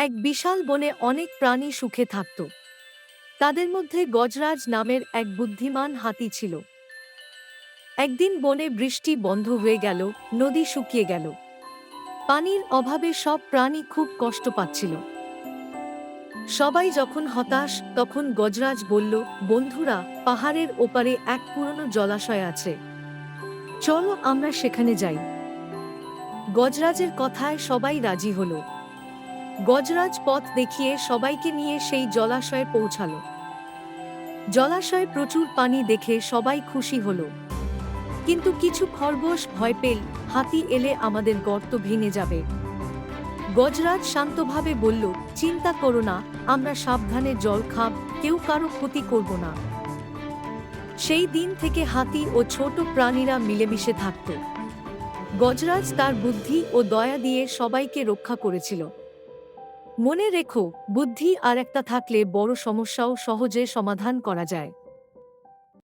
এক বিশাল বনে অনেক প্রাণী সুখে থাকত। তাদের মধ্যে গজরাজ নামের এক বুদ্ধিমান হাতি ছিল। একদিন বনে বৃষ্টি বন্ধ হয়ে গেল, নদী শুকিয়ে গেল। পানির অভাবে সব প্রাণী খুব কষ্ট পাচ্ছিল। সবাই যখন হতাশ, তখন গজরাজ বলল, বন্ধুরা, পাহাড়ের ওপারে এক পুরনো জলাশয় আছে, চলো আমরা সেখানে যাই। গজরাজের কথায় সবাই রাজি হল। গজরাজ পথ দেখিয়ে সবাইকে নিয়ে সেই জলাশয়ে পৌঁছালো। জলাশয়ে প্রচুর পানি দেখে সবাই খুশি হল, কিন্তু কিছু খরগোশ ভয় পেল, হাতি এলে আমাদের গর্ত ভেঙে যাবে। গজরাজ শান্তভাবে বলল, চিন্তা করো না, আমরা সাবধানে জল খাব, কেউ কারো ক্ষতি করব না। সেই দিন থেকে হাতি ও ছোট প্রাণীরা মিলেমিশে থাকত। গজরাজ তার বুদ্ধি ও দয়া দিয়ে সবাইকে রক্ষা করেছিল। মনে রেখো, বুদ্ধি আর একটা থাকলে বড় সমস্যাও সহজে সমাধান করা যায়।